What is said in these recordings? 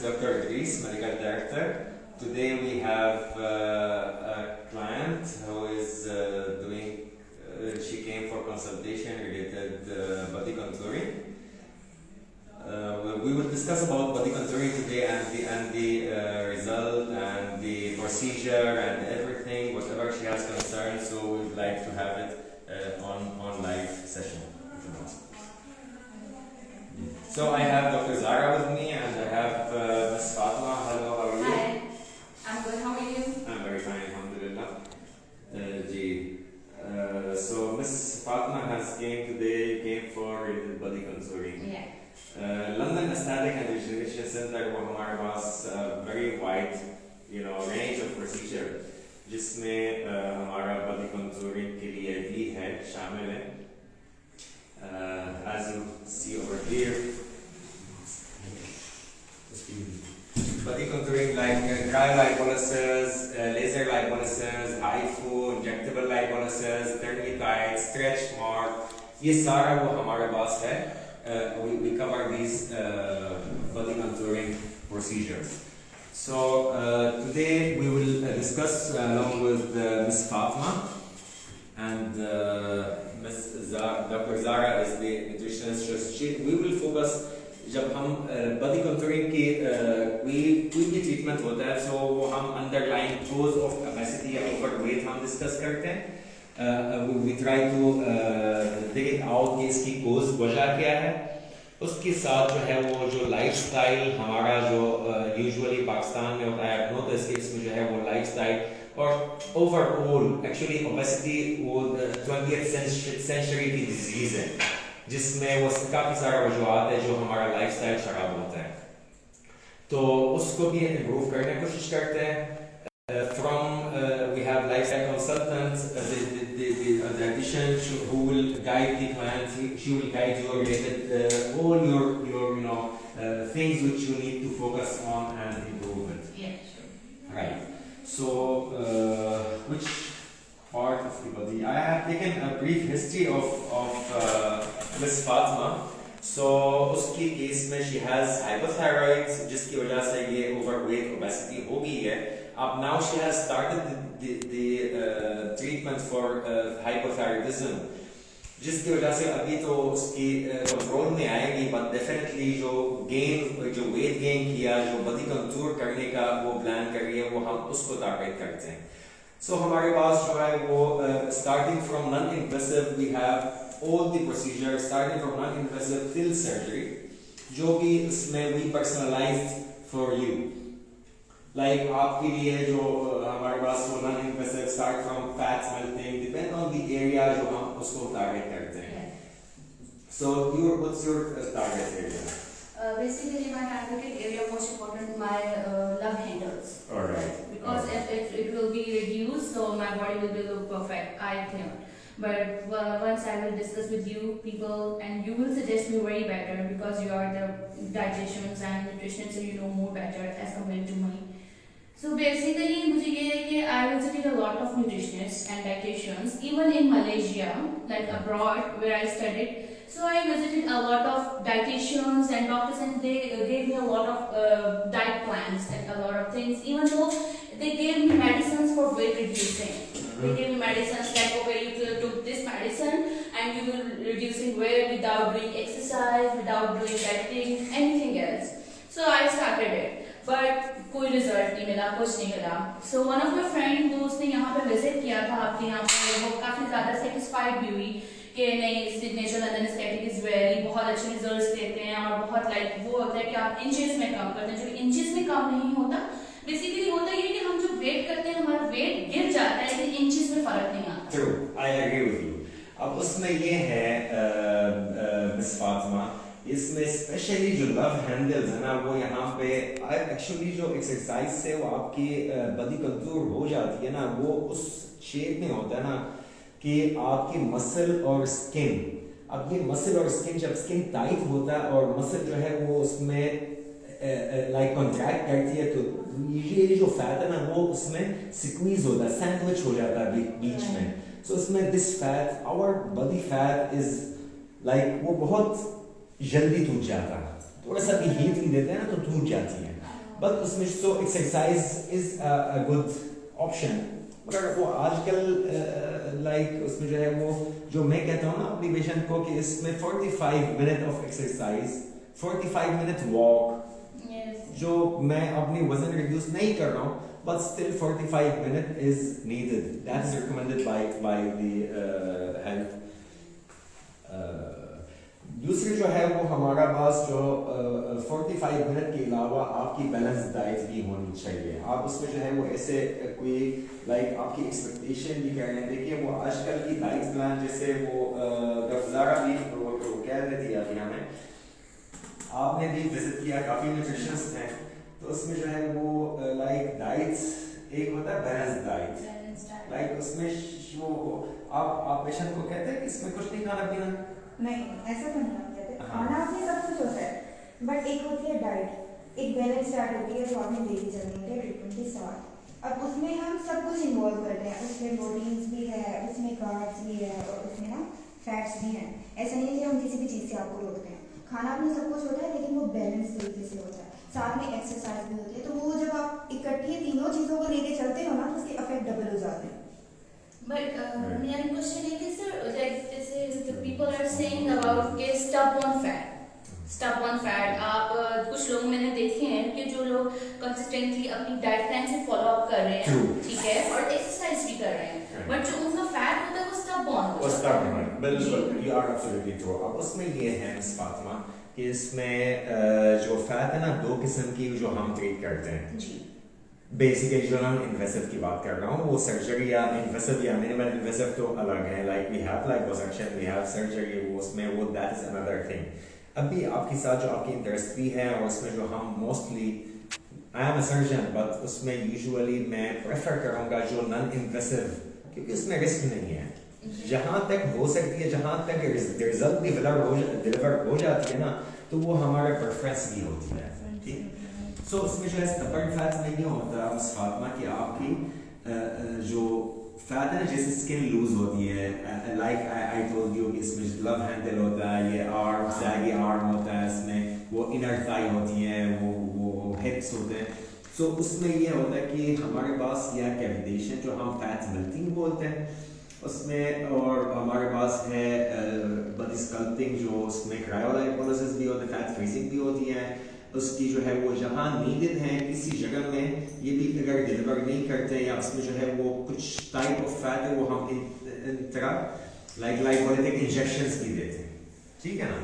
Dr. Idris, Medical Director. Today we have a client who is she came for consultation related body contouring. We will discuss about body contouring today and the result and the procedure and everything, whatever she has concerns. So we would like to have it on live session. So I have Dr. Zara with me and I have Ms. Fatma. Hello, how are you? Hi, I'm good. How are you? I'm very fine, alhamdulillah. So Ms. Fatma came for body contouring. Yeah. London Aesthetic and Rejuvenation Center वो हमारे पास very wide range of procedure जिसमें हमारा body contouring के लिए भी है शामिल है. As you see over here, body contouring like dry lipolysis, laser lipolysis, HIFU, injectable lipolysis, thermoplasty, stretch mark, ये सारा वो हमारे पास है. We cover these body contouring procedures. So today we will discuss along with Ms. Fatma and Dr. Zara is the nutritionist. We will focus जब हम body contouring की कोई भी treatment होता है so वो हम underlying cause of obesity या overweight हम discuss करते हैं. We try to dig it out कि इसकी cause वजह क्या है. उसके साथ जो है वो जो lifestyle हमारा जो usually पाकिस्तान में होता है no तो इसके इसमें जो है वो lifestyle और overall actually obesity वो 20th century की disease है जिसमें वो काफ़ी सारा वजूहात है जो हमारा लाइफस्टाइल खराब होता है तो उसको भी इम्प्रूव करने की कोशिश करते हैं. From we have lifestyle consultants, the dietitian who will guide the client. She will guide you related all your things which you need to focus on and improve it. Yeah, sure. Right. So which part of the body? I have taken a brief history of Ms. Fatma. So उसकी case में she has hypothyroid जिसकी वजह से ये overweight obesity हो गई है. अब now she has started the treatment for hypothyroidism जिसकी वजह से अभी तो उसकी कंट्रोल में आएगी but definitely जो weight gain किया जो body contour करने का वो प्लान कर रही है वो हम उसको टारगेट करते हैं. So हमारे पास जो है वो starting from non-invasive we have all the procedures starting from non-invasive till surgery जो कि इसमें we personalized for you. Like आपके लिए जो हमारे पास वो non-invasive start from fat melting depend on the area जो हम उसको target करते हैं. So what's your target area? Basically, my target area most important my love handles. Alright. Because it will be reduced, so my body will be look perfect. I think. But once I will discuss with you people and you will suggest me very better because you are the dietitians and nutritionists and you know more better as compared to me. So basically मुझे ये है कि I visited a lot of nutritionists and dietitians even in Malaysia like abroad where I studied. So I visited a lot of dietitians and doctors and they gave me a lot of diet plans and a lot of things even though they gave me medicines for weight reducing. They gave me medicines like okay you took this medicine and you will reducing weight without doing exercise, without doing dieting, anything else. So I started it. But कोई result नहीं मिला कुछ नहीं मिला. So one of my friend जो उसने यहाँ पे विजिट किया था आपके यहाँ पे वो काफ़ी ज़्यादा सेटिस्फाइड भी हुई कि नहीं signature London aesthetic is very बहुत अच्छे रिजल्ट्स देते हैं और बहुत लाइक वो होता है कि आप इंचेस में कम करते हैं जो इंचेस में कम नहीं होता. बेसिकली होता ये कि हम जो वेट करते हैं हमारा वेट गिर जाता है लेकिन इंचेस में फर्क नहीं आता. True, I agree with you. अब उसमें ये है मिस फातिमा इसमें स्पेशली जो लव हैंडल्स है ना वो यहाँ पे एक्चुअली जो एक्सरसाइज से वो आपकी बॉडी कंटूर हो जाती है ना वो उस शेप में होता है ना कि आपकी मसल और स्किन. अब ये मसल और स्किन जब स्किन टाइट होता है और मसल जो है वो उसमें लाइक कॉन्ट्रैक्ट करती है तो ये जो फैट है ना वो उसमें स्क्वीज होता है सैंडविच हो जाता है बीच में. सो इसमें this fat our body fat is like वो बहुत जल्दी टूट जाता है. थोड़ा सा भी हीट भी देते हैं ना तो टूट जाती है. बट उसमें so exercise is a good option, मगर वो आजकल लाइक उसमें जो है वो जो मैं कहता हूँ ना अपनी पेशेंट को कि इसमें 45 minute of exercise, 45 minute walk, जो मैं अपनी वजन रिड्यूस नहीं कर रहा हूँ but still 45 minutes is needed. That is recommended by the health. दूसरी जो है वो हमारा पास जो 45 मिनट के अलावा आपकी बैलेंस डाइट भी होनी चाहिए। आप उसमें जो है वो ऐसे कोई लाइक आपकी एक्सपेक्टेशन भी कर रहे हैं। देखिए वो आजकल की डाइट प्लान जैसे वो गफ्जारा भी वो कह रहे थे अभी हमें, आपने भी विजिट किया, काफ़ी न्यूट्रिशनिस्ट हैं, तो उसमें जो है वो लाइक डाइट्स एक होता है बैलेंस डाइट, लाइक उसमें वो आप पेशेंट को कहते हैं कि इसमें कुछ नहीं खाना पीना, नहीं ऐसा तो नहीं हम कहते, खाना आपने सब कुछ होता है, बट एक होती है डाइट, एक बैलेंस डाइट होती है जो आपने लेके चलनी है ट्रीटमेंट के साथ। अब उसमें हम सब कुछ इन्वॉल्व करते हैं, उसमें प्रोटीन्स भी है, उसमें कार्ब्स भी है और उसमें ना फैट्स भी हैं। ऐसा नहीं है कि हम किसी भी चीज़ से आपको रोकते हैं, खाना आपने सब कुछ होता है लेकिन वो बैलेंस तरीके से होता है, साथ में एक्सरसाइज भी होती है। तो वो जब आप इकट्ठी तीनों चीज़ों को लेके चलते हो ना तो उसके इफेक्ट डबल हो जाते हैं। But मेरा क्वेश्चन है कि सर like जैसे the people are saying about के step on fat आप कुछ लोग मैंने देखे हैं कि जो लोग कंसिस्टेंटली अपनी डाइट प्लान से फॉलो अप कर रहे हैं, ठीक है, और एक्सरसाइज भी कर रहे हैं, बट जो उनका फैट होता है वो step on बिल्कुल, you are absolutely true। अब उसमें ये है मिस फातिमा कि इसमें जो फैट है ना दो किस्म की जो हम ट्रीट करते हैं जी। बेसिकली जो हम इन्वेसिव की बात कर रहा हूँ, वो सर्जरी या इन्वेसिव या मिनिमल इन्वेसिव तो अलग है, like we have liposuction, we have surgery, वो उसमें वो दैट इज अनदर थिंग। अभी आपके साथ जो आपकी इंटरेस्ट भी है और उसमें जो हम mostly I am a surgeon, but उसमें यूजुअली मैं प्रेफर करूँगा जो नॉन इन्वेसिव, क्योंकि उसमें रिस्क नहीं है, जहाँ तक हो सकती है, जहाँ तक रिजल्ट भी डिलीवर हो जाती है ना, तो वो हमारा प्रेफरेंस भी होती है, ठीक। सो उसमें जो है स्टबर्न फैट नहीं होता उस फातिमा कि आपकी जो फैट है ना जैसे स्किन लूज होती है, लाइक आई टोल्ड यू इसमें लव हैंडल होता है, ये आर्म सैगी आर्म होता है, इसमें वो इनर थाई होती है, वो हिप्स होते हैं। सो उसमें ये होता है कि हमारे पास यह कैविटेशन जो हम फैट मेल्टिंग बोलते हैं उसमें, और हमारे पास है बॉडी स्कल्पटिंग जो उसमें क्रायोलाइपोलिसिस भी होता है, फैट फ्रीजिंग भी होती है, उसकी जो है वो जहाँ नीडेड है किसी जगह में ये भी अगर डिलीवर नहीं करते या उसमें जो है वो कुछ टाइप ऑफ फैट है वो हम इन तरह लाइक इंजेक्शंस भी देते हैं, ठीक है ना।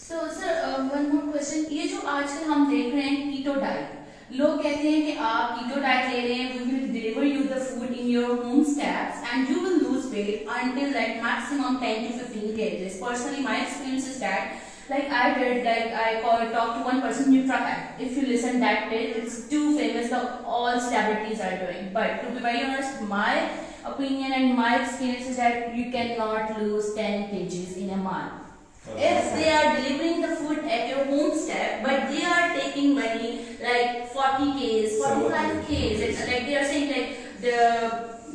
So sir one more question, ये जो आजकल हम देख रहे हैं कीटो डाइट, लोग कहते हैं कि आप कीटो डाइट ले रहे हैं, we will deliver you the food in your home steps and you will lose weight until like maximum 10 to 15 kgs. Personally, my experience is that like I did, like I talked to one person, NutraPack. If you listen that bit, it's too famous, that all celebrities are doing. But to be very honest, my opinion and my experience is that you cannot lose 10 kgs in a month. If they are delivering the food at your home step, but they are taking money like 40 kgs, 45 kgs, it's like they are saying like the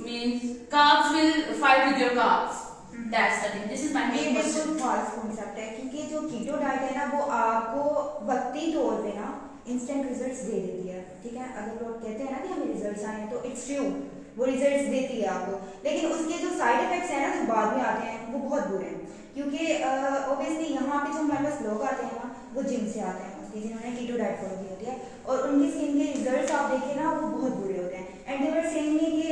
means carbs will fight with your carbs. That's the thing. This is my main question. बिल्कुल false concept है, क्योंकि जो keto diet है ना वो आपको वक्ती तौर पे ना इंस्टेंट रिजल्ट्स दे देती है, ठीक है। अगर लोग कहते हैं ना कि हमें रिजल्ट्स आए हैं तो इट्स ट्रू, वो रिजल्ट्स देती है आपको, लेकिन उसके जो साइड इफेक्ट्स हैं ना जो बाद में आते हैं वो बहुत बुरे हैं, क्योंकि ऑब्वियसली यहाँ पे जो हमारे पास लोग आते हैं ना वो जिम से आते हैं उसके, जिन्होंने कीटो डाइट फॉलो की होती है, और उनकी स्किन के रिजल्ट्स आप देखिए ना वो बहुत बुरे होते हैं, एंड दे वर सेइंग कि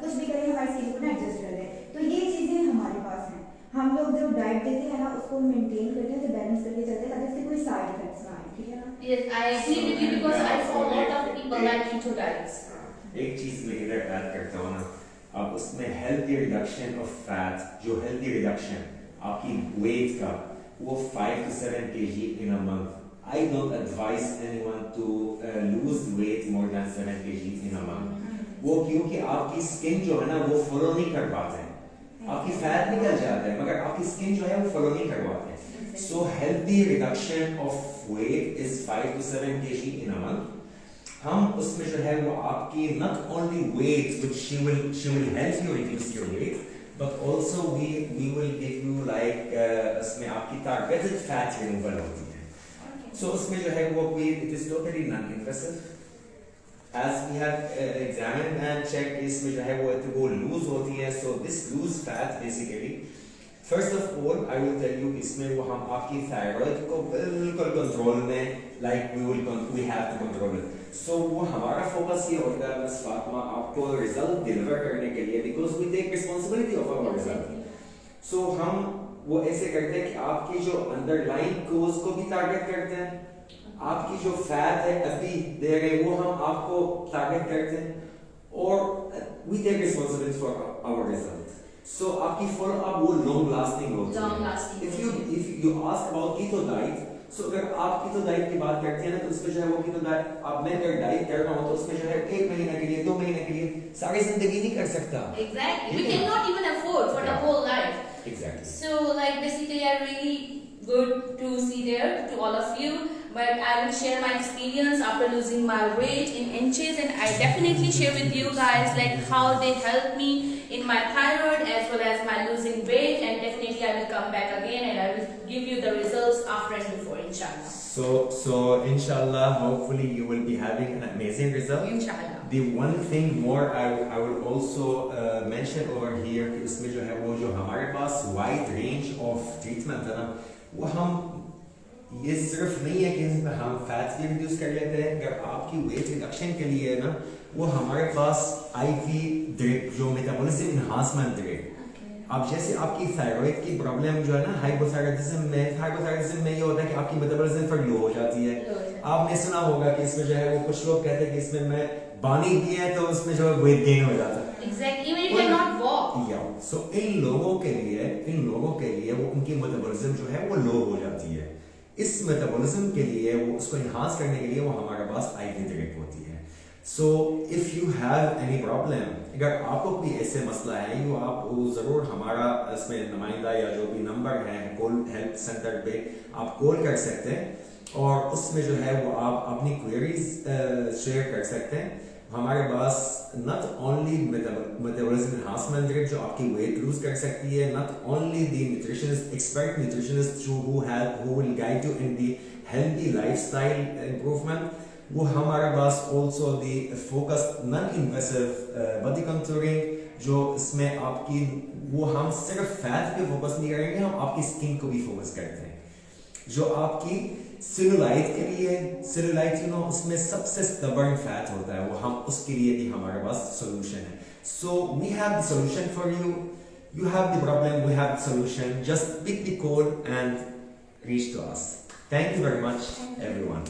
कुछ भी करें हमारी स्किन को ना एडजस्ट कर दें। तो ये चीज़ें हमारे पास हैं, हम लोग जो डाइट देते हैं ना उसको मेंटेन करते हैं, तो बैलेंस करके चलते हैं ताकि इससे कोई साइड इफेक्ट्स ना आए, ठीक है ना। Yes, I agree with you because I follow a lot of people like keto diets. एक चीज मैं इधर ऐड करता हूँ ना, अब उसमें हेल्दी रिडक्शन ऑफ फैट, जो हेल्दी रिडक्शन आपकी वेट का वो 5 to 7 kg in a month. I don't advise anyone to lose weight more than 7 kg in a month. वो क्योंकि आपकी स्किन जो है ना वो फॉलो नहीं कर पाते हैं, आपकी फैट निकल जाता है मगर आपकी स्किन जो है वो फॉलो नहीं कर पाते हैं। So healthy reduction of weight is 5 to 7 kg in a month. हम उसमें जो है वो आपकी not only weight which she will help you reduce your weight, but also we will give you like उसमें आपकी targeted fat removal होती है। So उसमें जो है वो कोई it is totally non-invasive. As we have examined and checked, इसमें जो है वो lose होती है. So this loose fat basically, first of all I will tell you इसमें वो हम आपकी thyroid को बिल्कुल control में like we have to control it. So वो हमारा focus ये होता है Miss Fatma आपको result deliver करने के लिए because we take responsibility of our result. So हम वो ऐसे करते हैं कि आपकी जो underlying cause को भी target करते हैं. आपकी जो फैट है अभी दे रहे वो हम आपको टारगेट करते हैं और we take responsibility for our result. So आपकी follow up वो long lasting होती है. Long lasting. If you ask about keto diet, so अगर आप keto diet की बात करते हैं ना तो उसमें जो है वो keto diet आप मैं अगर डाइट कर रहा हूँ तो उसमें जो है 1 महीने के लिए 2 महीने के लिए सारी जिंदगी नहीं कर सकता. Exactly. We cannot even afford for the whole life. Exactly. So like basically I really good to see there to all of you, but I will share my experience after losing my weight in inches, and I definitely share with you guys like how they helped me in my thyroid as well as my losing weight, and definitely I will come back again and I will give you the results after and before, inshallah. So inshallah, hopefully you will be having an amazing result. Inshallah. The one thing more I will also mention over here कि इसमें जो है वो जो हमारे पास wide range of treatment है ना वो हम ये सिर्फ नहीं है कि इसमें हम फैट्स भी रिड्यूस कर लेते हैं. अगर आपकी वेट रिडक्शन के लिए है ना वो हमारे पास IV ड्रिप जो मेटाबॉलिज्म इनहांसमेंट ड्रिप. अब जैसे आपकी थायराइड की प्रॉब्लम जो है ना हाइपोथायराइडिज्म में ये होता है कि आपकी मेटाबॉलिज्म फिर लो हो जाती है. आपने सुना होगा कि इसमें जो है वो कुछ लोग कहते हैं कि इसमें मैं पानी पिए तो उसमें जो है वेट गेन हो जाता है. Exactly. Even if you cannot walk. So इन लोगों के लिए वो उनकी मेटाबॉलिज्म जो है वो लो हो जाती है. इस मेटाबॉलिज्म के लिए वो उसको इनहांस करने के लिए वो हमारे पास IV ड्रिप होती है. So if you have any problem, अगर आपको कोई ऐसे मसला है तो आप ज़रूर हमारा इसमें नुमाइंदा या जो भी नंबर है कॉल हेल्प सेंटर पे आप कॉल कर सकते हैं और उसमें जो है वो आप अपनी क्वेरीज शेयर कर सकते हैं. हमारे पास not only metabolism enhancement drip जो आपकी weight lose कर सकती है, not only the expert nutritionist who will guide you in the healthy lifestyle improvement, वो हमारे पास also the focused non-invasive body contouring जो इसमें आपकी वो हम सिर्फ फैट पे फोकस नहीं करेंगे, हम आपकी स्किन को भी फोकस करते हैं. जो आपकी सेलुलाइट के लिए सेलुलाइट उसमें सबसे स्टबर्न फैट होता है वो हम उसके लिए भी हमारे पास सॉल्यूशन है. So we have the solution for you. You have the problem, we have the solution. Just pick the code and reach to us. Thank you very much, everyone.